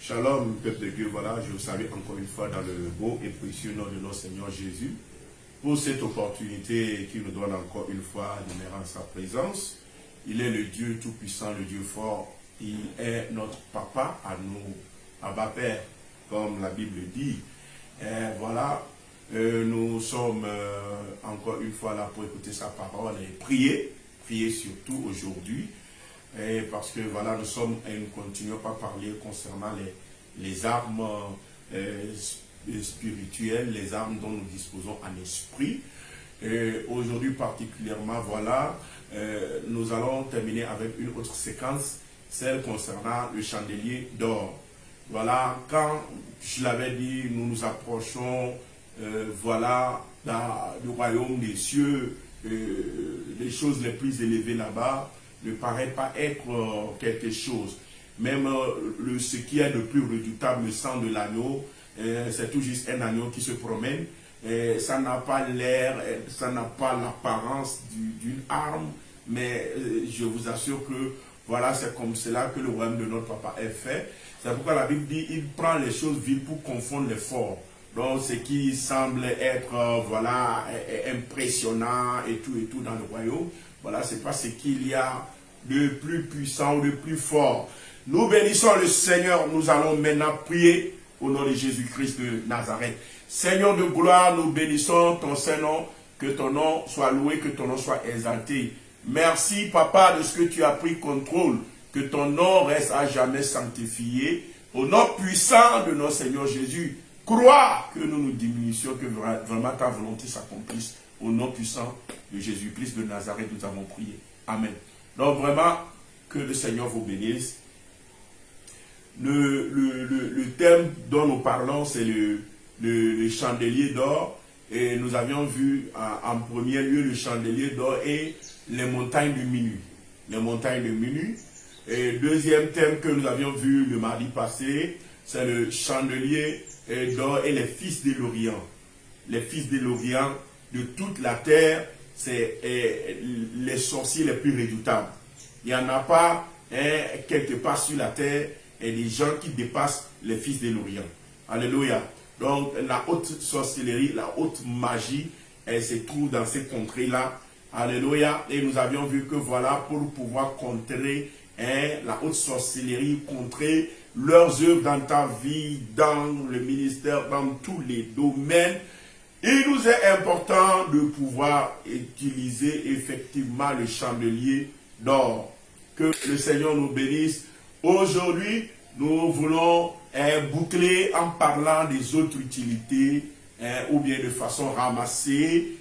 Shalom, peuple de Dieu, voilà, je vous salue encore une fois dans le beau et précieux nom de notre Seigneur Jésus, pour cette opportunité qu'il nous donne encore une fois d'honorer en sa présence. Il est le Dieu tout-puissant, le Dieu fort, il est notre papa à nous, Abba Père, comme la Bible dit. Et voilà, nous sommes encore une fois là pour écouter sa parole et prier surtout aujourd'hui. Et parce que voilà, nous ne continuons pas à parler concernant les armes spirituelles, les armes dont nous disposons en esprit. Aujourd'hui particulièrement, voilà, nous allons terminer avec une autre séquence, celle concernant le chandelier d'or. Voilà, quand je l'avais dit, nous nous approchons, voilà, du royaume des cieux, les choses les plus élevées là-bas ne paraît pas être quelque chose. Même ce qui est le plus redoutable, le sang de l'agneau, c'est tout juste un agneau qui se promène. Ça n'a pas l'air, ça n'a pas l'apparence d'une arme, mais je vous assure que voilà, c'est comme cela que le royaume de notre papa est fait. C'est pourquoi la Bible dit, il prend les choses viles pour confondre les forts. Donc ce qui semble être voilà, impressionnant et tout dans le royaume, voilà, c'est pas ce qu'il y a de plus puissant ou de plus fort. Nous bénissons le Seigneur. Nous allons maintenant prier au nom de Jésus-Christ de Nazareth. Seigneur de gloire, nous bénissons ton Saint-Nom. Que ton nom soit loué, que ton nom soit exalté. Merci, Papa, de ce que tu as pris contrôle. Que ton nom reste à jamais sanctifié. Au nom puissant de notre Seigneur Jésus, crois que nous nous diminuions, que vraiment ta volonté s'accomplisse. Au nom puissant de Jésus-Christ de Nazareth, nous avons prié. Amen. Donc vraiment, que le Seigneur vous bénisse. Le thème dont nous parlons, c'est le chandelier d'or. Et nous avions vu en premier lieu le chandelier d'or et les montagnes de minuit. Les montagnes de minuit. Et deuxième thème que nous avions vu le mardi passé, c'est le chandelier d'or et les fils de l'Orient. Les fils de l'Orient de toute la terre, c'est les sorciers les plus redoutables. Il n'y en a pas quelque part sur la terre et des gens qui dépassent les fils de l'Orient. Alléluia. Donc la haute sorcellerie, la haute magie, elle se trouve dans ces contrées-là. Alléluia. Et nous avions vu que voilà, pour pouvoir contrer la haute sorcellerie, contrer leurs œuvres dans ta vie, dans le ministère, dans tous les domaines, il nous est important de pouvoir utiliser effectivement le chandelier d'or. Que le Seigneur nous bénisse. Aujourd'hui, nous voulons boucler en parlant des autres utilités ou bien de façon ramassée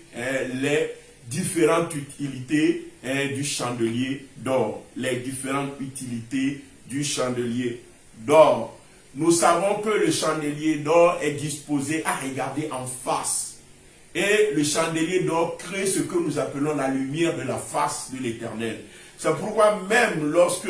les différentes utilités du chandelier d'or. Les différentes utilités du chandelier d'or. Nous savons que le chandelier d'or est disposé à regarder en face. Et le chandelier d'or crée ce que nous appelons la lumière de la face de l'Éternel. C'est pourquoi même lorsque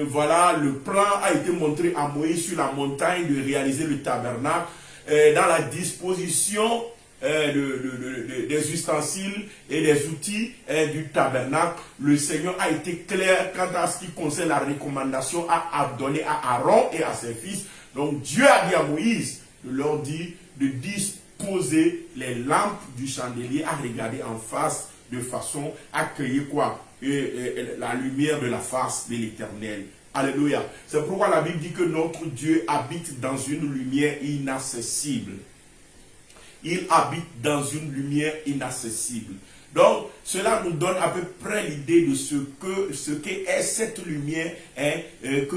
voilà, le plan a été montré à Moïse sur la montagne de réaliser le tabernacle, dans la disposition des ustensiles et des outils du tabernacle, le Seigneur a été clair quant à ce qui concerne la recommandation à donner à Aaron et à ses fils. Donc Dieu a dit à Moïse de leur dire de disposer les lampes du chandelier à regarder en face de façon à créer quoi? La lumière de la face de l'Éternel. Alléluia. C'est pourquoi la Bible dit que notre Dieu habite dans une lumière inaccessible. Il habite dans une lumière inaccessible. Donc, cela nous donne à peu près l'idée de ce qu'est cette lumière que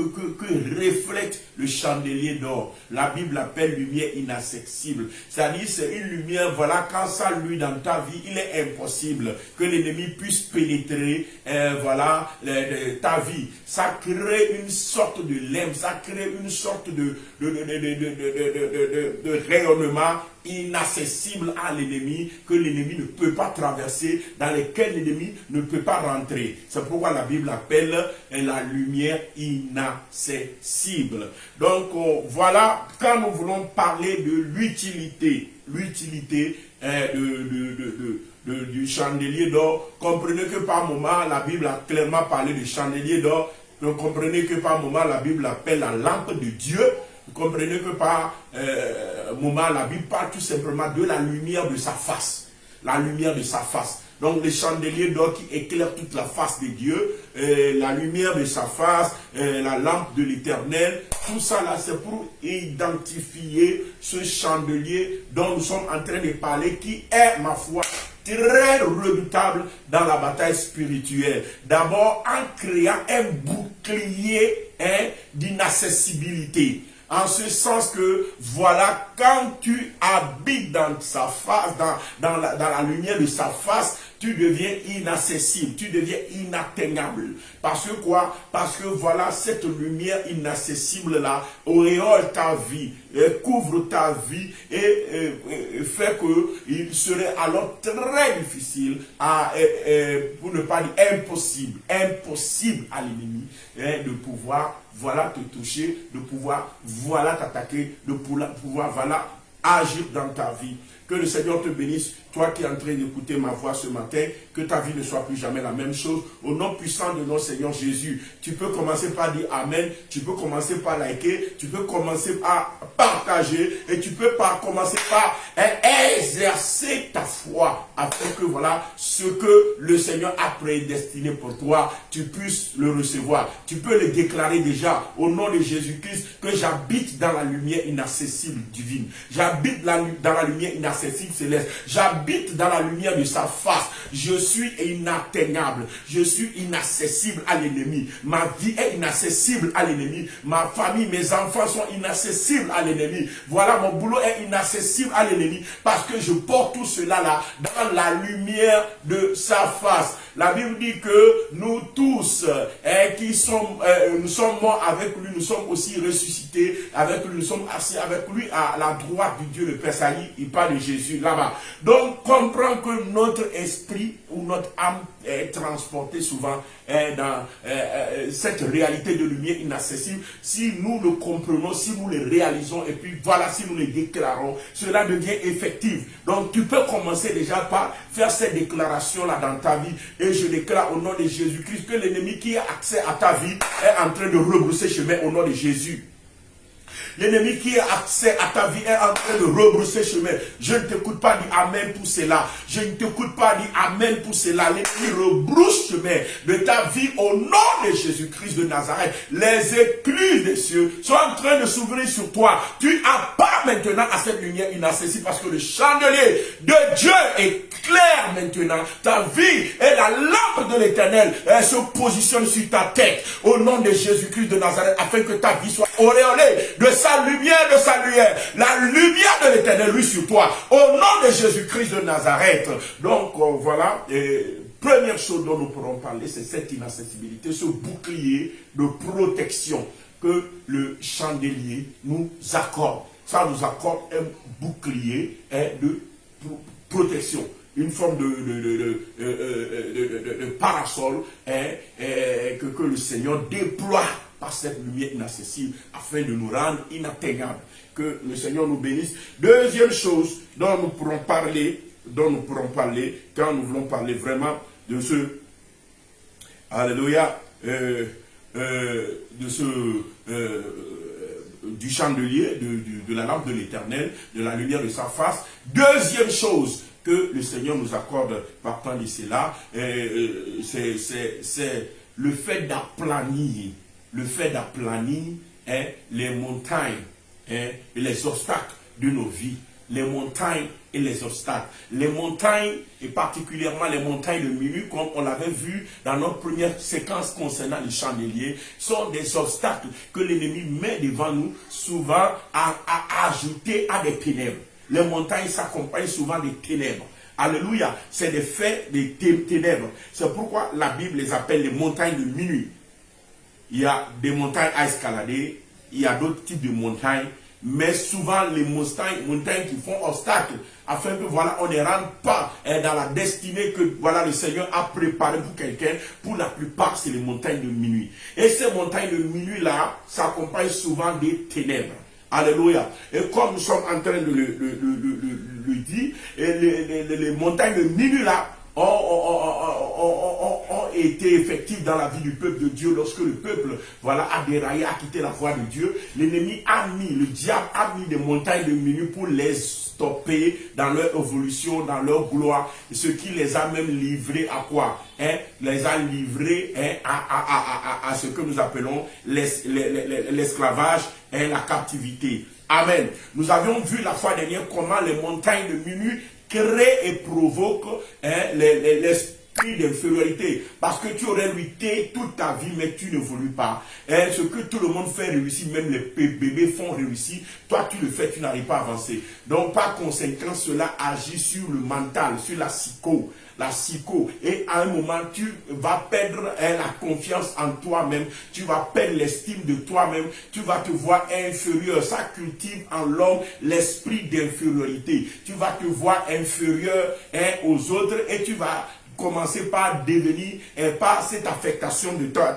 reflète le chandelier d'or. La Bible l'appelle lumière inaccessible. C'est-à-dire, c'est une lumière, voilà, quand ça luit dans ta vie, il est impossible que l'ennemi puisse pénétrer, voilà, ta vie. Ça crée une sorte de lème, ça crée une sorte de rayonnement inaccessible à l'ennemi, que l'ennemi ne peut pas traverser, dans lesquels l'ennemi ne peut pas rentrer. C'est pourquoi la Bible appelle la lumière inaccessible. Donc voilà, quand nous voulons parler de l'utilité du chandelier d'or, comprenez que par moment, la Bible a clairement parlé du chandelier d'or Vous comprenez que par moment, la Bible appelle la lampe de Dieu. Vous comprenez que par moment, la Bible parle tout simplement de la lumière de sa face. La lumière de sa face. Donc les chandeliers d'or qui éclairent toute la face de Dieu, la lumière de sa face, la lampe de l'Éternel, tout ça là c'est pour identifier ce chandelier dont nous sommes en train de parler qui est, ma foi, très redoutable dans la bataille spirituelle. D'abord en créant un bouclier d'inaccessibilité. En ce sens que, voilà, quand tu habites dans sa face, dans la lumière de sa face, tu deviens inaccessible, tu deviens inatteignable. Parce que quoi? Parce que voilà, cette lumière inaccessible-là auréole ta vie, couvre ta vie et fait qu'il serait alors très difficile, pour ne pas dire impossible à l'ennemi de pouvoir, voilà, te toucher, de pouvoir, voilà, t'attaquer, de pouvoir, voilà, agir dans ta vie. Que le Seigneur te bénisse, toi qui es en train d'écouter ma voix ce matin, que ta vie ne soit plus jamais la même chose. Au nom puissant de notre Seigneur Jésus, tu peux commencer par dire Amen, tu peux commencer par liker, tu peux commencer par partager et tu peux commencer par exercer ta foi afin que voilà, ce que le Seigneur a prédestiné pour toi, tu puisses le recevoir. Tu peux le déclarer déjà au nom de Jésus-Christ que j'habite dans la lumière inaccessible divine. J'habite dans la lumière inaccessible céleste. J'habite dans la lumière de sa face. Je suis inatteignable. Je suis inaccessible à l'ennemi. Ma vie est inaccessible à l'ennemi. Ma famille, mes enfants sont inaccessibles à l'ennemi. Voilà, mon boulot est inaccessible à l'ennemi parce que je porte tout cela là dans la lumière de sa face. La Bible dit que nous tous nous sommes morts avec lui, nous sommes aussi ressuscités avec lui, nous sommes assis avec lui à la droite du Dieu le Père. Ça y est, il parle de Jésus là-bas. Donc comprends que notre esprit ou notre âme est transportée souvent dans cette réalité de lumière inaccessible. Si nous le comprenons, si nous le réalisons et puis voilà, si nous le déclarons, cela devient effectif. Donc tu peux commencer déjà par faire cette déclaration là dans ta vie. Et je déclare au nom de Jésus-Christ que l'ennemi qui a accès à ta vie est en train de rebrousser chemin au nom de Jésus. L'ennemi qui a accès à ta vie est en train de rebrousser chemin. Je ne t'écoute pas dire Amen pour cela. Je ne t'écoute pas dire Amen pour cela. L'ennemi rebrousse chemin de ta vie au nom de Jésus-Christ de Nazareth. Les écluses des cieux sont en train de s'ouvrir sur toi. Tu as pas maintenant à cette lumière inaccessible parce que le chandelier de Dieu est clair maintenant. Ta vie et la lampe de l'Éternel se positionne sur ta tête au nom de Jésus-Christ de Nazareth afin que ta vie soit auréolée de sa lumière, la lumière de l'Éternel, lui, sur toi, au nom de Jésus-Christ de Nazareth. Donc, voilà, première chose dont nous pourrons parler, c'est cette inaccessibilité, ce bouclier de protection que le chandelier nous accorde. Ça nous accorde un bouclier de protection, une forme de parasol que le Seigneur déploie par cette lumière inaccessible afin de nous rendre inatteignables. Que le Seigneur nous bénisse. Deuxième chose dont nous pourrons parler, quand nous voulons parler vraiment de ce, alléluia, du chandelier, de la lampe de l'Éternel, de la lumière de sa face. Deuxième chose que le Seigneur nous accorde partant de cela, c'est le fait d'aplanir. Le fait d'aplanir les montagnes et les obstacles de nos vies. Les montagnes et les obstacles. Les montagnes, et particulièrement les montagnes de minuit, comme on l'avait vu dans notre première séquence concernant les chandeliers, sont des obstacles que l'ennemi met devant nous, souvent à ajouter à des ténèbres. Les montagnes s'accompagnent souvent des ténèbres. Alléluia, c'est des faits des ténèbres. C'est pourquoi la Bible les appelle les montagnes de minuit. Il y a des montagnes à escalader, il y a d'autres types de montagnes, mais souvent les montagnes qui font obstacle, afin que voilà, on ne rentre pas dans la destinée que voilà, le Seigneur a préparée pour quelqu'un. Pour la plupart, c'est les montagnes de minuit. Et ces montagnes de minuit-là s'accompagnent souvent des ténèbres. Alléluia. Et comme nous sommes en train de le dire, les montagnes de minuit-là ont été effectifs dans la vie du peuple de Dieu. Lorsque le peuple, voilà, a déraillé, a quitté la voie de Dieu, l'ennemi a mis, le diable a mis des montagnes de minutes pour les stopper dans leur évolution, dans leur gloire, ce qui les a même livrés à quoi? Les a livrés à ce que nous appelons l'esclavage et la captivité. Amen. Nous avions vu la fois dernière comment les montagnes de minutes créent et provoquent l'esprit d'infériorité. Parce que tu aurais lutté toute ta vie, mais tu n'évolues pas. Ce que tout le monde fait réussir, même les bébés font réussir, toi tu le fais, tu n'arrives pas à avancer. Donc par conséquent, cela agit sur le mental, sur la psycho. Et à un moment, tu vas perdre la confiance en toi-même, tu vas perdre l'estime de toi-même, tu vas te voir inférieur. Ça cultive en l'homme l'esprit d'infériorité. Tu vas te voir inférieur aux autres et tu vas commencer par devenir, par cette affectation de ta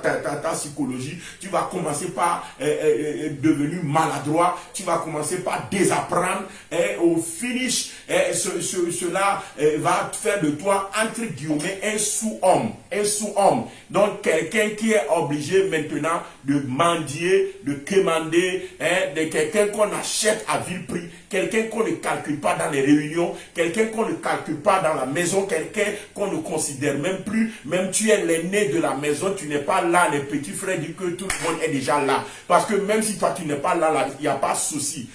psychologie, tu vas commencer par devenir maladroit, tu vas commencer par désapprendre, et au finish, cela va faire de toi, entre guillemets, un sous-homme. Donc, quelqu'un qui est obligé maintenant de mendier, de quémander, de quelqu'un qu'on achète à vil prix, quelqu'un qu'on ne calcule pas dans les réunions, quelqu'un qu'on ne calcule pas dans la maison, quelqu'un qu'on ne considère même plus, même tu es l'aîné de la maison, tu n'es pas là, les petits frères disent que tout le monde est déjà là. Parce que même si toi tu n'es pas là, il n'y a pas de souci.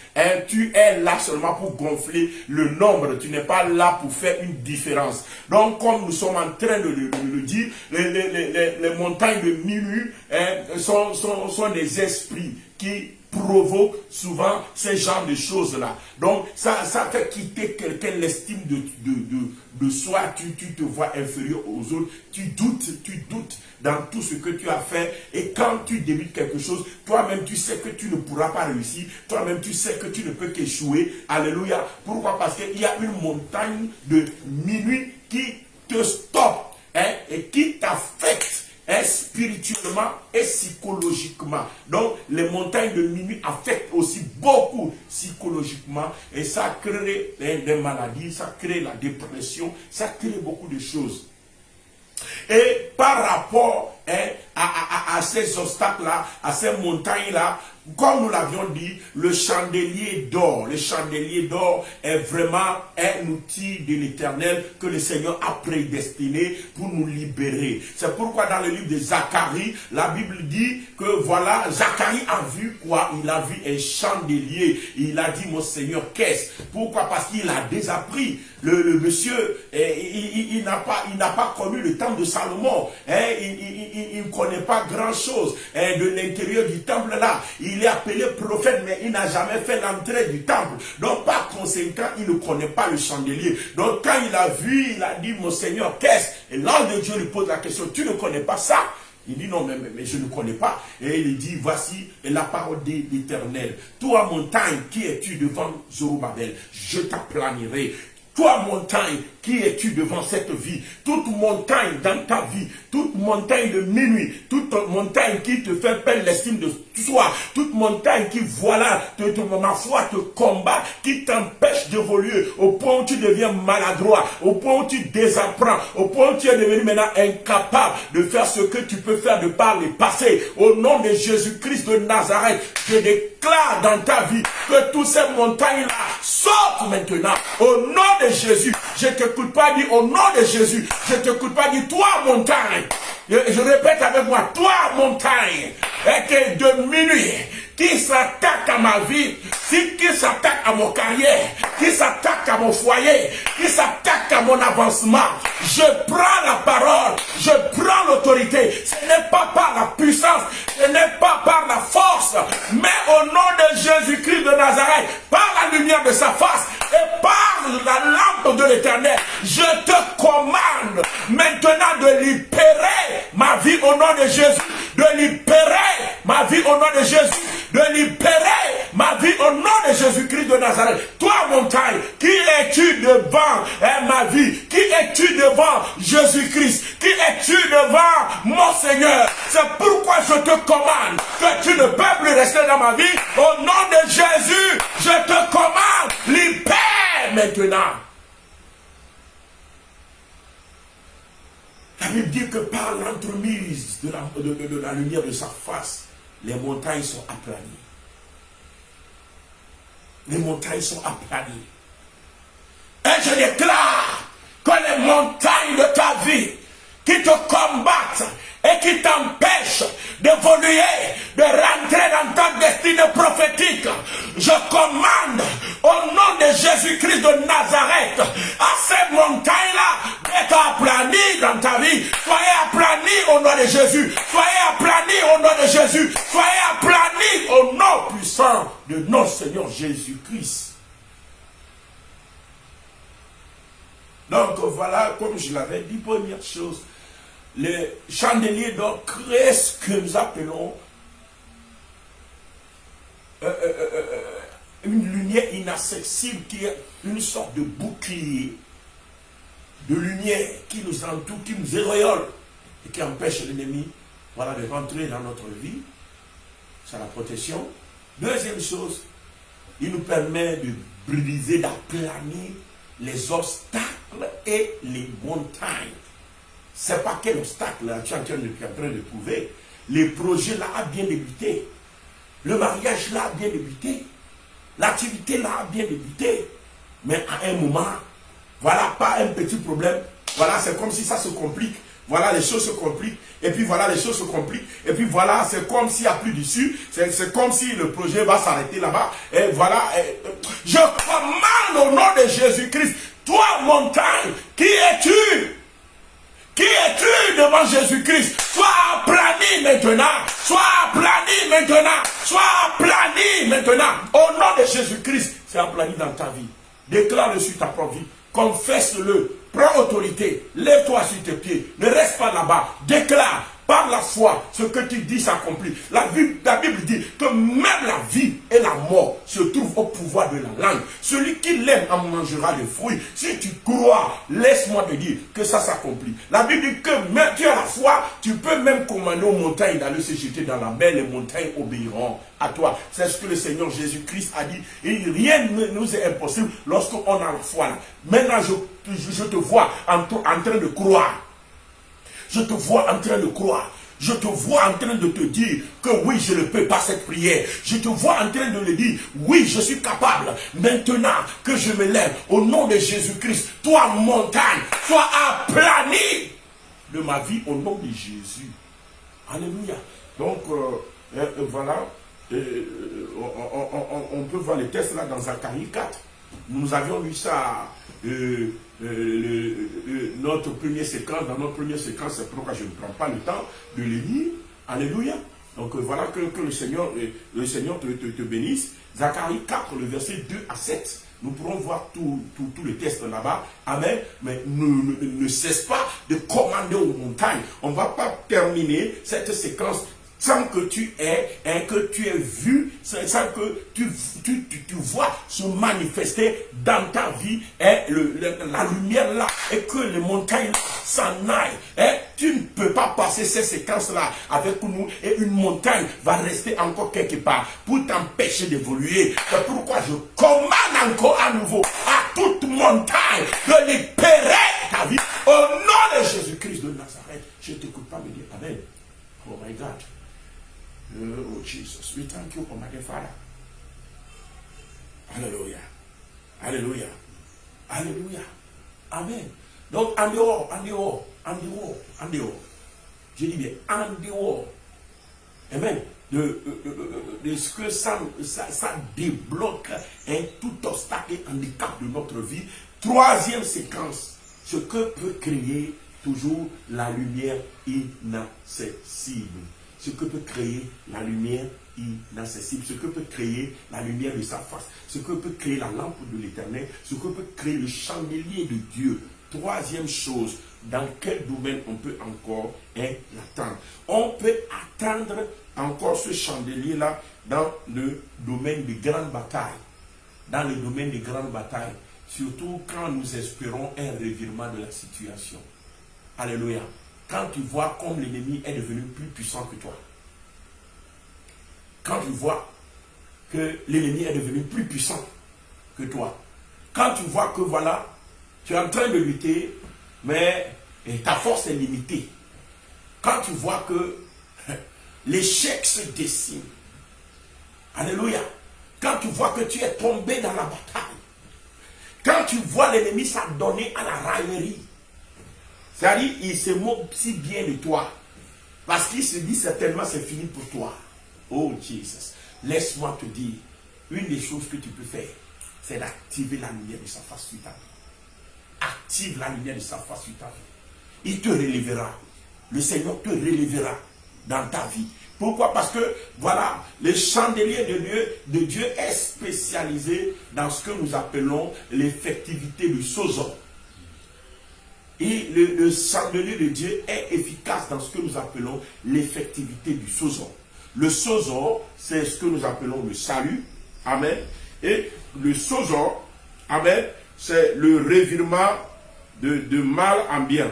Tu es là seulement pour gonfler le nombre, tu n'es pas là pour faire une différence. Donc comme nous sommes en train de le dire, les montagnes de minuit sont des esprits qui provoque souvent ce genre de choses-là. Donc, ça fait quitter quelqu'un l'estime de soi. Tu te vois inférieur aux autres. Tu doutes dans tout ce que tu as fait. Et quand tu débutes quelque chose, toi-même, tu sais que tu ne pourras pas réussir. Toi-même, tu sais que tu ne peux qu'échouer. Alléluia. Pourquoi? Parce qu'il y a une montagne de minuit qui te stoppe et qui t'affecte spirituellement et psychologiquement. Donc, les montagnes de minuit affectent aussi beaucoup psychologiquement et ça crée des maladies, ça crée la dépression, ça crée beaucoup de choses. Et par rapport à ces obstacles-là, à ces montagnes-là, comme nous l'avions dit, le chandelier d'or est vraiment un outil de l'Éternel que le Seigneur a prédestiné pour nous libérer. C'est pourquoi dans le livre de Zacharie, la Bible dit que voilà, Zacharie a vu quoi? Il a vu un chandelier. Il a dit, mon Seigneur, qu'est-ce? Pourquoi? Parce qu'il a désappris. Le monsieur, il n'a pas connu le temps de Salomon. Il ne connaît pas grand-chose de l'intérieur du temple là. Il est appelé prophète, mais il n'a jamais fait l'entrée du temple. Donc, par conséquent, il ne connaît pas le chandelier. Donc, quand il a vu, il a dit, mon Seigneur, qu'est-ce? Et l'ange de Dieu lui pose la question, tu ne connais pas ça? Il dit, non, mais je ne connais pas. Et il dit, voici la parole de l'Éternel. Toi, montagne, qui es-tu devant Zorobabel? Je t'aplanirai. Toi, montagne, qui es-tu devant cette vie? Toute montagne dans ta vie, toute montagne de minuit, toute montagne qui te fait perdre l'estime de soi, toute montagne qui, voilà, ma foi te combat, qui t'empêche d'évoluer, au point où tu deviens maladroit, au point où tu désapprends, au point où tu es devenu maintenant incapable de faire ce que tu peux faire de par le passé. Au nom de Jésus-Christ de Nazareth, je déclare dans ta vie que toutes ces montagnes-là sortent maintenant. Au nom de Jésus, je ne t'écoute pas dire au nom de Jésus, je ne t'écoute pas dire toi montagne. Je répète avec moi, toi montagne, et que de minuit, qui s'attaque à ma vie, qui s'attaque à mon carrière, qui s'attaque à mon foyer, qui s'attaque à mon avancement, je prends la parole, je prends l'autorité. Ce n'est pas par la puissance, ce n'est pas par la force, mais au nom de Jésus-Christ de Nazareth, par la lumière de sa face et par la lampe de l'Éternel, je te commande maintenant de libérer ma vie au nom de Jésus, de libérer ma vie au nom de Jésus, de libérer ma vie au nom de Jésus-Christ de Nazareth. Toi, montagne, qui es-tu devant ma vie? Qui es-tu devant Jésus-Christ? Qui es-tu devant mon Seigneur? C'est pourquoi je te commande que tu ne peux plus rester dans ma vie. Au nom de Jésus, je te commande, libère maintenant. de la lumière de sa face, les montagnes sont aplanies. Les montagnes sont aplanies. Et je déclare que les montagnes de ta vie qui te combattent et qui t'empêchent d'évoluer, de rentrer dans ta destinée prophétique, je commande au nom de Jésus-Christ de Nazareth à ces montagnes-là d'être aplanies dans ta vie. Soyez aplanis au nom de Jésus. Soyez aplanis au nom de Jésus. Soyez aplanis au nom puissant de notre Seigneur Jésus-Christ. Donc voilà, comme je l'avais dit, première chose, le chandelier d'or crée ce que nous appelons une lumière inaccessible qui est une sorte de bouclier de lumière qui nous entoure, qui nous auréole et qui empêche l'ennemi, voilà, de rentrer dans notre vie. C'est la protection. Deuxième chose, il nous permet de briser, d'aplanir les obstacles et les montagnes. C'est pas quel obstacle là, tu es en train de trouver. Les projets là a bien débuté. Le mariage là a bien débuté. L'activité là a bien débuté. Mais à un moment, voilà, pas un petit problème. Voilà, c'est comme si ça se complique. Voilà, les choses se compliquent. Et puis voilà, les choses se compliquent. Et puis voilà, c'est comme s'il n'y a plus d'issue. C'est comme si le projet va s'arrêter là-bas. Et voilà, je commande au nom de Jésus-Christ, toi montagne, qui es-tu? Qui es-tu devant Jésus-Christ? Sois aplani maintenant. Sois aplani maintenant. Sois aplani maintenant. Au nom de Jésus-Christ, c'est aplani dans ta vie. Déclare-le sur ta propre vie. Confesse-le. Prends autorité. Lève-toi sur tes pieds. Ne reste pas là-bas. Déclare. Par la foi, ce que tu dis s'accomplit. La Bible dit que même la vie et la mort se trouvent au pouvoir de la langue. Celui qui l'aime en mangera des fruits. Si tu crois, laisse-moi te dire que ça s'accomplit. La Bible dit que même tu as la foi, tu peux même commander aux montagnes d'aller se jeter dans la mer. Les montagnes obéiront à toi. C'est ce que le Seigneur Jésus-Christ a dit. Et rien ne nous est impossible lorsqu'on a la foi. Maintenant, je te vois en train de croire. Je te vois en train de croire. Je te vois en train de te dire que oui, je le peux par cette prière. Je te vois en train de le dire, oui, je suis capable. Maintenant que je me lève, au nom de Jésus-Christ, toi montagne, sois aplani de ma vie au nom de Jésus. Alléluia. Donc, voilà, on peut voir les tests là dans Zacharie 4. Nous avions lu ça notre première séquence, dans notre première séquence, c'est pourquoi je ne prends pas le temps de les lire. Alléluia. Donc voilà que le Seigneur te bénisse. Zacharie 4, le verset 2 à 7. Nous pourrons voir tous les textes là-bas. Amen. Mais ne cesse pas de commander aux montagnes. On ne va pas terminer cette séquence sans que tu aies vu, sans que tu vois se manifester dans ta vie la lumière là et que les montagnes s'en aillent. Tu ne peux pas passer ces séquences-là avec nous et une montagne va rester encore quelque part pour t'empêcher d'évoluer. C'est pourquoi je commande encore à nouveau à toute montagne de libérer ta vie au nom de Jésus-Christ de Nazareth. Je ne t'écoute pas me dire Amen. Oh my God. Oh Jesus, we thank you, Almighty Father. Alléluia. Alléluia. Alléluia. Amen. Donc, en dehors. Je dis bien, en dehors. Amen. De ce que ça débloque tout obstacle et handicap de notre vie. Troisième séquence, ce que peut créer toujours la lumière inaccessible. Ce que peut créer la lumière inaccessible, ce que peut créer la lumière de sa face, ce que peut créer la lampe de l'Éternel, ce que peut créer le chandelier de Dieu. Troisième chose, dans quel domaine on peut encore l'attendre? On peut attendre encore ce chandelier-là dans le domaine des grandes batailles. Dans le domaine des grandes batailles, surtout quand nous espérons un revirement de la situation. Alléluia. Quand tu vois comme l'ennemi est devenu plus puissant que toi. Quand tu vois que l'ennemi est devenu plus puissant que toi. Quand tu vois que voilà, tu es en train de lutter, mais ta force est limitée. quand tu vois que l'échec se dessine, alléluia, quand tu vois que tu es tombé dans la bataille, quand tu vois l'ennemi s'adonner à la raillerie, c'est-à-dire il se moque si bien de toi, parce qu'il se dit certainement c'est fini pour toi. Oh Jesus, laisse-moi te dire, une des choses que tu peux faire, c'est d'activer la lumière de sa face sur ta vie. Active la lumière de sa face sur ta vie. Il te relèvera. Le Seigneur te relèvera dans ta vie. Pourquoi? Parce que, voilà, le chandelier de Dieu est spécialisé dans ce que nous appelons l'effectivité du sozo. Et le chandelier de Dieu est efficace dans ce que nous appelons l'effectivité du sozo. Le sozo, c'est ce que nous appelons le salut. Amen. Et le sozo, amen, c'est le revirement de mal en bien.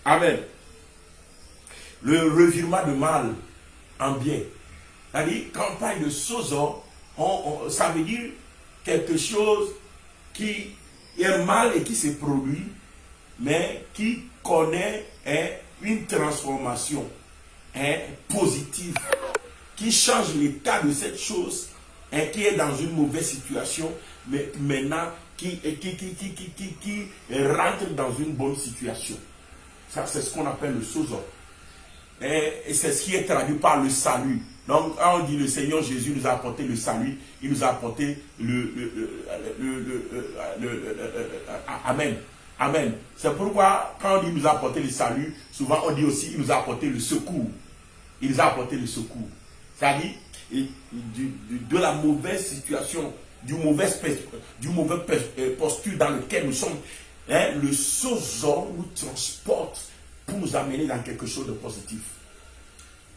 Amen. Le revirement de mal en bien. C'est-à-dire, quand on parle de sozo, ça veut dire quelque chose qui est mal et qui se produit, mais qui connaît une transformation positive, qui change l'état de cette chose, qui est dans une mauvaise situation, mais maintenant qui rentre dans une bonne situation. Ça, c'est ce qu'on appelle le sozo. Et c'est ce qui est traduit par le salut. Donc, quand on dit le Seigneur Jésus nous a apporté le salut, il nous a apporté Amen. Amen. C'est pourquoi, quand on dit il nous a apporté le salut, souvent on dit aussi il nous a apporté le secours. Il nous a apporté le secours. C'est-à-dire, de la mauvaise situation, du mauvais posture dans lequel nous sommes, le sozo nous transporte pour nous amener dans quelque chose de positif.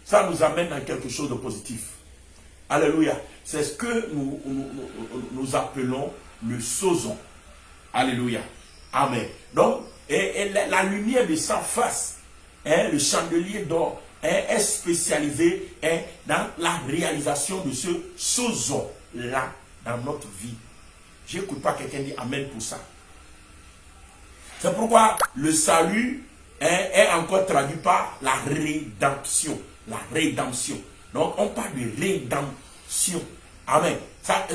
Ça nous amène dans quelque chose de positif. Alléluia. C'est ce que nous appelons le sozo. Alléluia. Amen. Donc, la lumière de sa face, le chandelier d'or, est spécialisé dans la réalisation de ce sozo-là dans notre vie. Je n'écoute pas quelqu'un dire Amen pour ça. C'est pourquoi le salut est encore traduit par la rédemption. La rédemption. Donc, on parle de rédemption. Amen. Ça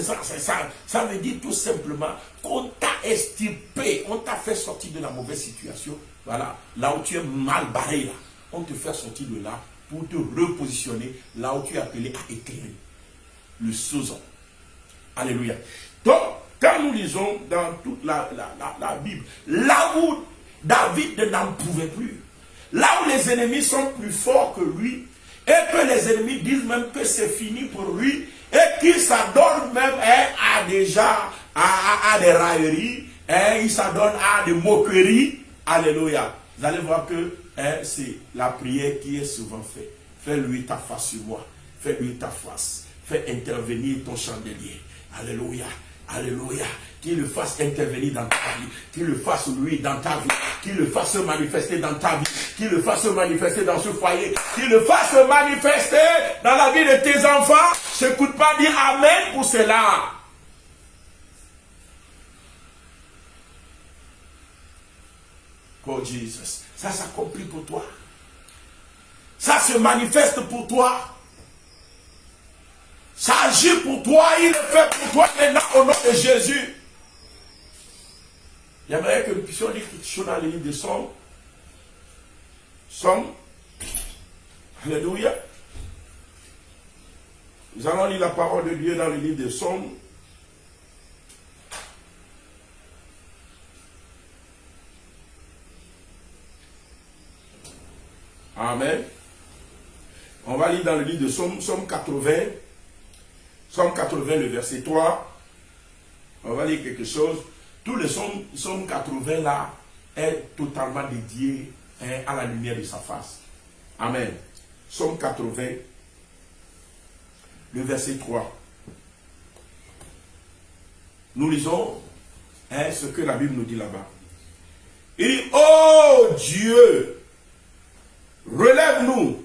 veut dire tout simplement qu'on t'a extirpé, on t'a fait sortir de la mauvaise situation. Voilà, là où tu es mal barré, là, on te fait sortir de là pour te repositionner là où tu es appelé à éclairer. Le sozo. Alléluia. Donc, quand nous lisons dans toute la Bible, là où David n'en pouvait plus, là où les ennemis sont plus forts que lui, et que les ennemis disent même que c'est fini pour lui, et qu'il s'adonne même à des railleries, il s'adonne à des moqueries. Alléluia. Vous allez voir que c'est la prière qui est souvent faite. Fais-lui ta face sur moi. Fais-lui ta face. Fais intervenir ton chandelier. Alléluia. Alléluia. Qu'il le fasse intervenir dans ta vie. Qu'il le fasse lui dans ta vie. Qu'il le fasse manifester dans ta vie. Qu'il le fasse manifester dans ce foyer. Qu'il le fasse manifester dans la vie de tes enfants. Je n'écoute pas dire Amen pour cela. Oh Jesus. Ça s'accomplit pour toi. Ça se manifeste pour toi. Ça agit pour toi. Il le fait pour toi maintenant au nom de Jésus. J'aimerais que nous puissions lire quelque chose dans le livre de Somme. Somme. Alléluia. Nous allons lire la parole de Dieu dans le livre de Somme. Amen. On va lire dans le livre de Somme, Somme 80. Somme 80, le verset 3. On va lire quelque chose. Tout le Somme 80 là est totalement dédié à la lumière de sa face. Amen. Somme 80, le verset 3. Nous lisons ce que la Bible nous dit là-bas. Il dit, oh Dieu, relève-nous,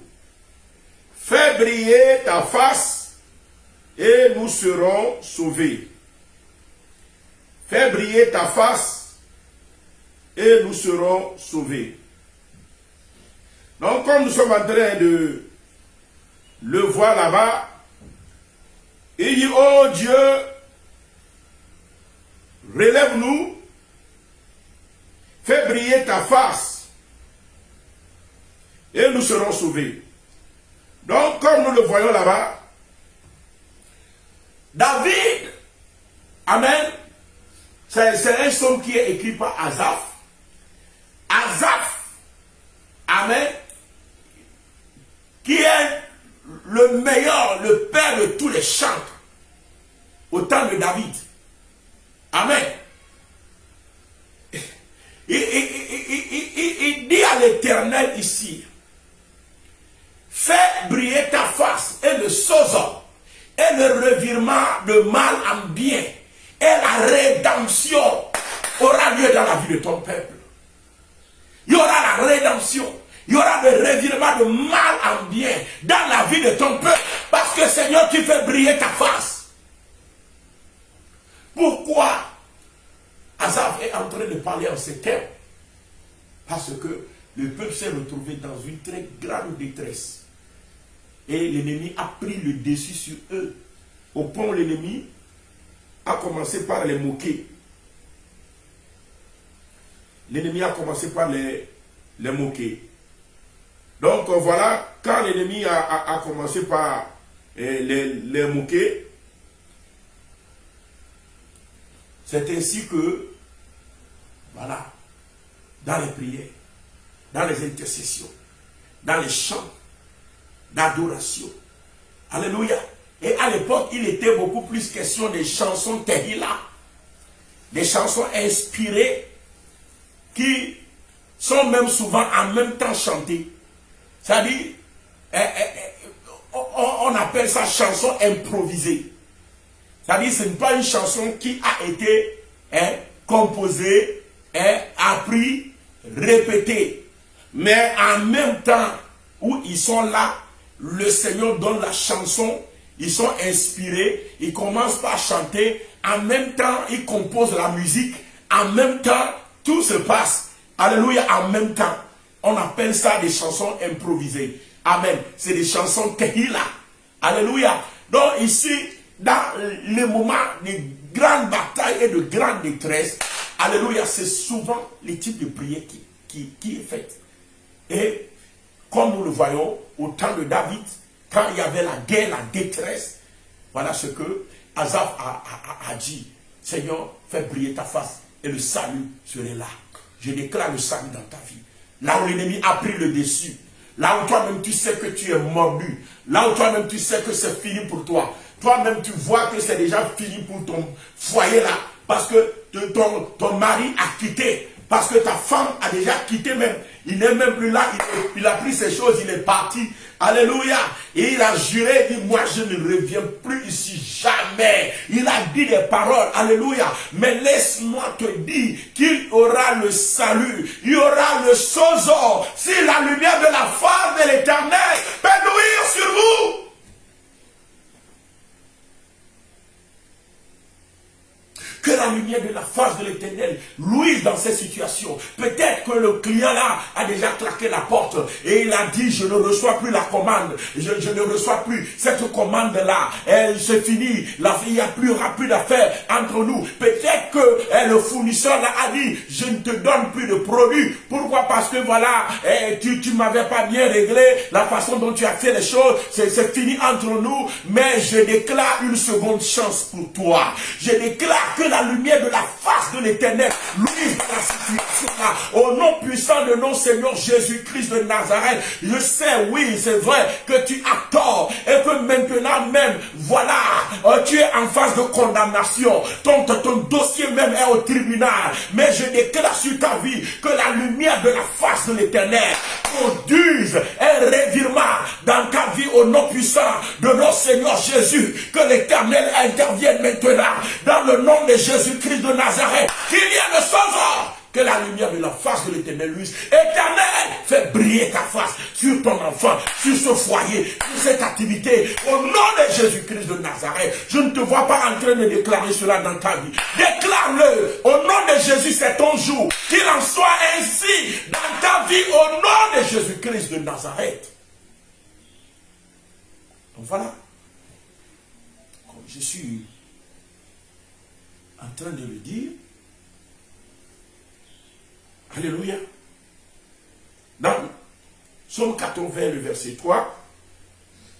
fais briller ta face et nous serons sauvés. Fais briller ta face et nous serons sauvés. Donc, comme nous sommes en train de le voir là-bas, il dit, oh Dieu, relève-nous, fais briller ta face, et nous serons sauvés. Donc, comme nous le voyons là-bas, David, amen, c'est un psaume qui est écrit par Asaph. Asaph, amen, qui est le meilleur, le père de tous les chantres, au temps de David. Amen. Il dit à l'Éternel ici, fais briller ta face et le sozo et le revirement de mal en bien et la rédemption aura lieu dans la vie de ton peuple. Il y aura la rédemption, il y aura le revirement de mal en bien dans la vie de ton peuple parce que Seigneur, tu fais briller ta face. Pourquoi Asaph est en train de parler en ces termes? Parce que le peuple s'est retrouvé dans une très grande détresse. Et l'ennemi a pris le dessus sur eux. Au point où l'ennemi a commencé par les moquer. L'ennemi a commencé par les moquer. Donc voilà, quand l'ennemi a commencé par les moquer, c'est ainsi que, voilà, dans les prières, dans les intercessions, dans les chants d'adoration, alléluia. Et à l'époque, il était beaucoup plus question des chansons tehila, des chansons inspirées qui sont même souvent en même temps chantées. C'est-à-dire, on appelle ça chanson improvisée. C'est-à-dire, ce n'est pas une chanson qui a été composée, appris, répétée. Mais en même temps où ils sont là, le Seigneur donne la chanson, ils sont inspirés, ils commencent par chanter, en même temps ils composent la musique, en même temps tout se passe. Alléluia, en même temps. On appelle ça des chansons improvisées. Amen. C'est des chansons tehila. Alléluia. Donc ici, dans les moments de grandes batailles et de grande détresse, alléluia, c'est souvent le type de prière qui est faite. Et comme nous le voyons, au temps de David, quand il y avait la guerre, la détresse, voilà ce que Asaph a dit. Seigneur, fais briller ta face et le salut serait là. Je déclare le salut dans ta vie. Là où l'ennemi a pris le dessus, là où toi-même tu sais que tu es mordu, là où toi-même tu sais que c'est fini pour toi, toi-même tu vois que c'est déjà fini pour ton foyer là, parce que ton mari a quitté, parce que ta femme a déjà quitté même, il n'est même plus là, il a pris ses choses, il est parti, alléluia, et il a juré, il dit, moi je ne reviens plus ici, jamais, il a dit des paroles, alléluia, mais laisse-moi te dire qu'il aura le salut, il y aura le sozo, si la lumière de la face de l'Éternel peut luire sur vous. Que la lumière de la face de l'Éternel luise dans ces situations. Peut-être que le client là a déjà claqué la porte et il a dit, je ne reçois plus la commande, je ne reçois plus cette commande là, c'est fini, il n'y a plus d'affaires entre nous. Peut-être que le fournisseur là a dit, je ne te donne plus de produits. Pourquoi? Parce que voilà, tu m'avais pas bien réglé la façon dont tu as fait les choses, c'est fini entre nous, mais je déclare une seconde chance pour toi. Je déclare que la lumière de la face de l'Éternel luise dans la situation là. Au nom puissant de notre Seigneur Jésus-Christ de Nazareth, je sais, oui, c'est vrai que tu as tort et que maintenant même, voilà, tu es en phase de condamnation. Ton dossier même est au tribunal. Mais je déclare sur ta vie que la lumière de la face de l'Éternel produise un revirement dans ta vie au nom puissant de notre Seigneur Jésus. Que l'Éternel intervienne maintenant dans le nom de Jésus-Christ de Nazareth. Qu'il y ait le sauveur, que la lumière de la face de l'Éternel luise. Éternel, fais briller ta face sur ton enfant, sur ce foyer, sur cette activité. Au nom de Jésus-Christ de Nazareth, je ne te vois pas en train de déclarer cela dans ta vie. Déclare-le. Au nom de Jésus, c'est ton jour. Qu'il en soit ainsi dans ta vie au nom de Jésus-Christ de Nazareth. Donc voilà. Comme je suis en train de le dire, alléluia. Dans Psaume 80, le verset 3,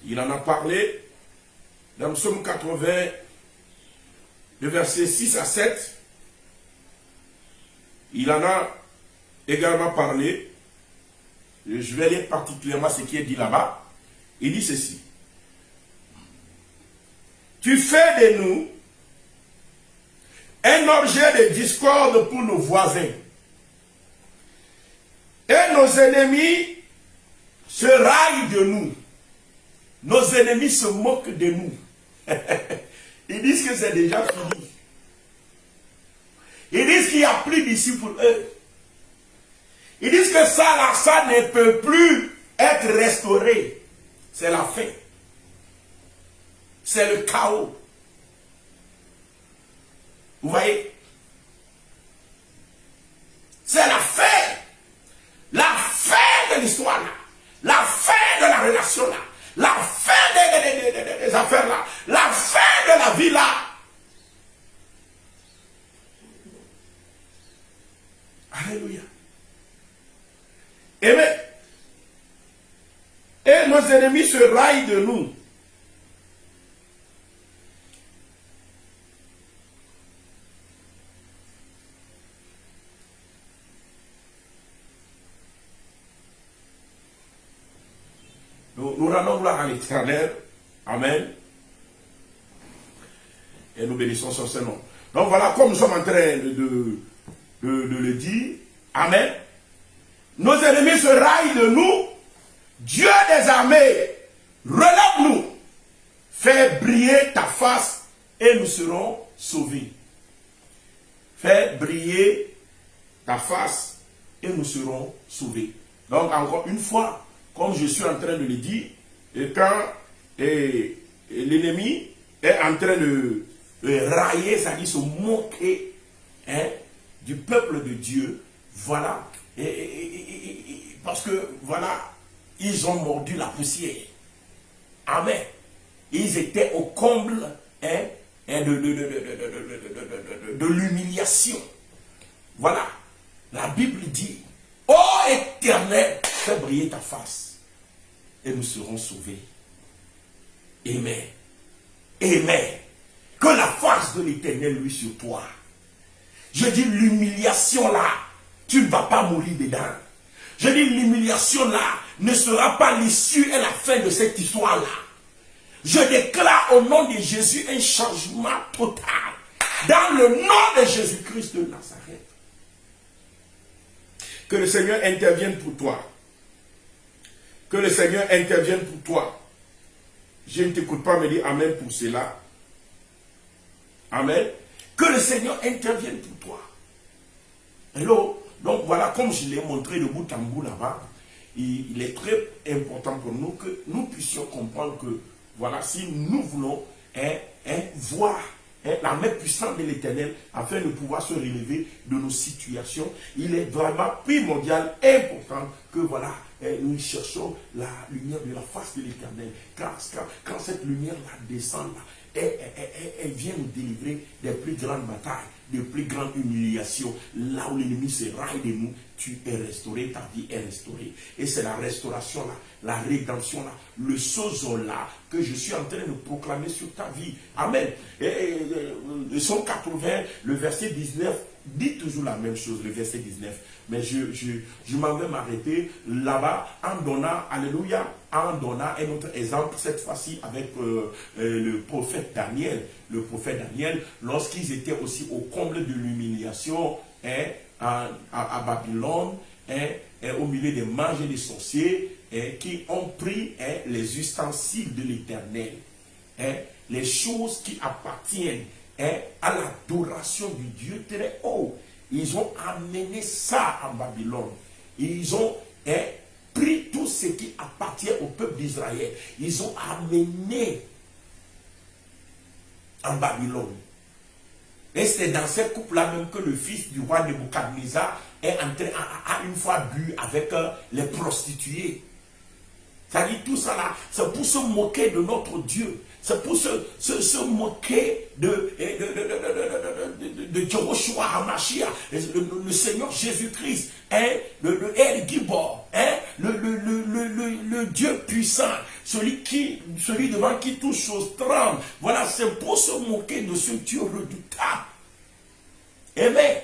il en a parlé. Dans Psaume 80, le verset 6 à 7, il en a également parlé. Je vais lire particulièrement ce qui est dit là-bas. Il dit ceci. Tu fais de nous un objet de discorde pour nos voisins. Et nos ennemis se raillent de nous. Nos ennemis se moquent de nous. Ils disent que c'est déjà fini. Ils disent qu'il n'y a plus d'ici pour eux. Ils disent que ça, là, ça ne peut plus être restauré. C'est la fin. C'est le chaos. Vous voyez? C'est la fin. La fin de l'histoire là. La fin de la relation là. La fin des affaires là. La fin de la vie là. Alléluia. Et nos ennemis se raillent de nous. Nous rendons gloire à l'Éternel. Amen. Et nous bénissons son Seigneur. Donc voilà, comme nous sommes en train de le dire. Amen. Nos ennemis se raillent de nous. Dieu des armées, relève-nous. Fais briller ta face et nous serons sauvés. Fais briller ta face et nous serons sauvés. Donc encore une fois, comme je suis en train de le dire, et quand l'ennemi est en train de railler, c'est-à-dire se moquer du peuple de Dieu, voilà, parce que voilà, ils ont mordu la poussière. Amen. Ils étaient au comble de l'humiliation. Voilà. La Bible dit, ô Éternel, fais briller ta face et nous serons sauvés. Amen. Amen. Que la face de l'Éternel luise sur toi. Je dis l'humiliation là, tu ne vas pas mourir dedans. Je dis l'humiliation là ne sera pas l'issue et la fin de cette histoire là. Je déclare au nom de Jésus un changement total. Dans le nom de Jésus-Christ de Nazareth. Que le Seigneur intervienne pour toi. Que le Seigneur intervienne pour toi. Je ne t'écoute pas me dire Amen pour cela. Amen. Que le Seigneur intervienne pour toi. Hello. Donc voilà, comme je l'ai montré de bout en bout là-bas, il est très important pour nous que nous puissions comprendre que, voilà, si nous voulons voir la main puissante de l'Éternel afin de pouvoir se relever de nos situations, il est vraiment primordial, important que, voilà, nous cherchons la lumière de la face de l'Éternel. Quand cette lumière-là descend, là, elle vient nous délivrer des plus grandes batailles, des plus grandes humiliations. Là où l'ennemi se raille de nous, tu es restauré, ta vie est restaurée. Et c'est la restauration là, la rédemption là, le sozo là, que je suis en train de proclamer sur ta vie. Amen. Le Psaume 80, le verset 19, dit toujours la même chose, le verset 19. Mais je m'en vais m'arrêter là-bas en donnant, alléluia, en donnant un autre exemple, cette fois-ci avec le prophète Daniel. Le prophète Daniel, lorsqu'ils étaient aussi au comble de l'humiliation à Babylone, au milieu des mages et des sorciers, qui ont pris les ustensiles de l'Éternel, les choses qui appartiennent à l'adoration du Dieu très haut. ils ont amené ça en Babylone. Ils ont pris tout ce qui appartient au peuple d'Israël. Ils ont amené en Babylone. Et c'est dans cette coupe-là même que le fils du roi Nebuchadnezzar est entré, a une fois bu avec les prostituées. C'est-à-dire tout ça là, c'est pour se moquer de notre Dieu. C'est pour se moquer de Jehoshua HaMashiach, le Seigneur Jésus-Christ, le El Gibor, le Dieu puissant, celui devant qui toute chose tremble. Voilà, c'est pour se moquer de ce Dieu redoutable. Amen.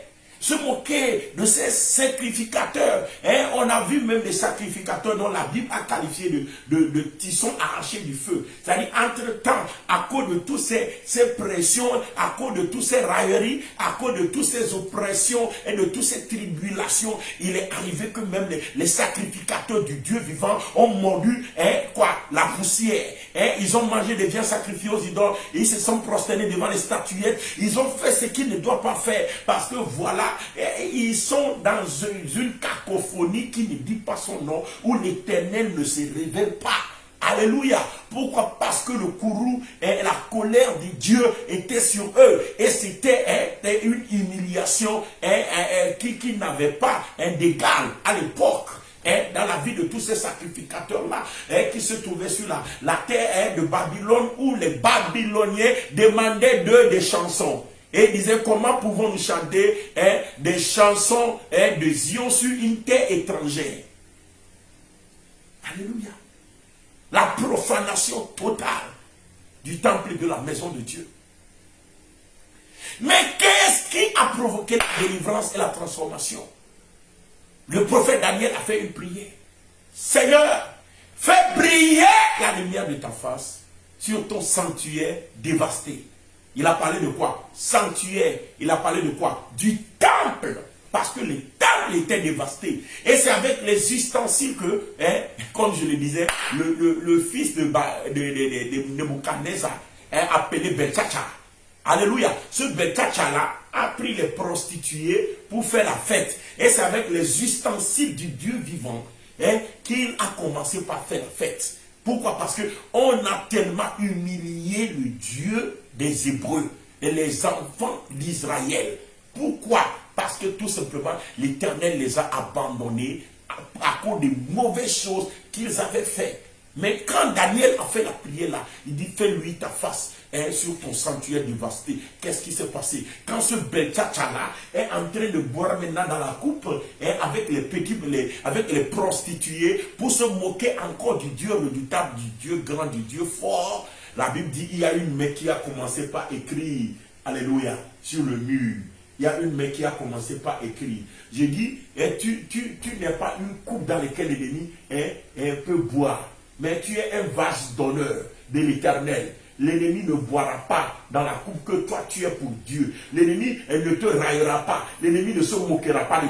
Se moquer de ces sacrificateurs. On a vu même des sacrificateurs dont la Bible a qualifié de tissons arrachés du feu. C'est-à-dire, entre-temps, à cause de toutes ces pressions, à cause de toutes ces railleries, à cause de toutes ces oppressions et de toutes ces tribulations, il est arrivé que même les sacrificateurs du Dieu vivant ont mordu la poussière. Ils ont mangé des biens sacrifiés aux idoles, ils se sont prosternés devant les statuettes. Ils ont fait ce qu'ils ne doivent pas faire parce que voilà, ils sont dans une cacophonie qui ne dit pas son nom, où l'Éternel ne se révèle pas. Alléluia. Pourquoi? Parce que le courroux et la colère de Dieu étaient sur eux. Et c'était une humiliation qui n'avait pas d'égal à l'époque. Dans la vie de tous ces sacrificateurs-là qui se trouvaient sur la terre de Babylone, où les Babyloniens demandaient d'eux des chansons. Et ils disaient, comment pouvons-nous chanter des chansons de Zion sur une terre étrangère? Alléluia. La profanation totale du temple et de la maison de Dieu. Mais qu'est-ce qui a provoqué la délivrance et la transformation? Le prophète Daniel a fait une prière. Seigneur, fais briller la lumière de ta face sur ton sanctuaire dévasté. Il a parlé de quoi? Sanctuaire. Il a parlé de quoi? Du temple. Parce que le temple était dévasté. Et c'est avec les ustensiles que, comme je le disais, le fils de Nebuchadnezzar appelé Belchacha. Alléluia. Ce Belchacha-là a pris les prostituées pour faire la fête. Et c'est avec les ustensiles du Dieu vivant qu'il a commencé par faire la fête. Pourquoi? Parce qu'on a tellement humilié le Dieu des Hébreux et les enfants d'Israël. Pourquoi? Parce que tout simplement, l'Éternel les a abandonnés à cause des mauvaises choses qu'ils avaient faites. Mais quand Daniel a fait la prière là, il dit, fais-lui ta face sur ton sanctuaire dévasté. Qu'est-ce qui s'est passé? Quand ce Belchacha là est en train de boire maintenant dans la coupe avec les prostituées pour se moquer encore du Dieu redoutable, du Dieu grand, du Dieu fort, la Bible dit, il y a une main qui a commencé par écrire, alléluia, sur le mur. Il y a une main qui a commencé par écrire. J'ai dit, tu n'es pas une coupe dans laquelle l'ennemi peut boire, mais tu es un vase d'honneur de l'Éternel. L'ennemi ne boira pas dans la coupe que toi tu es pour Dieu. L'ennemi ne te raillera pas. L'ennemi ne se moquera pas de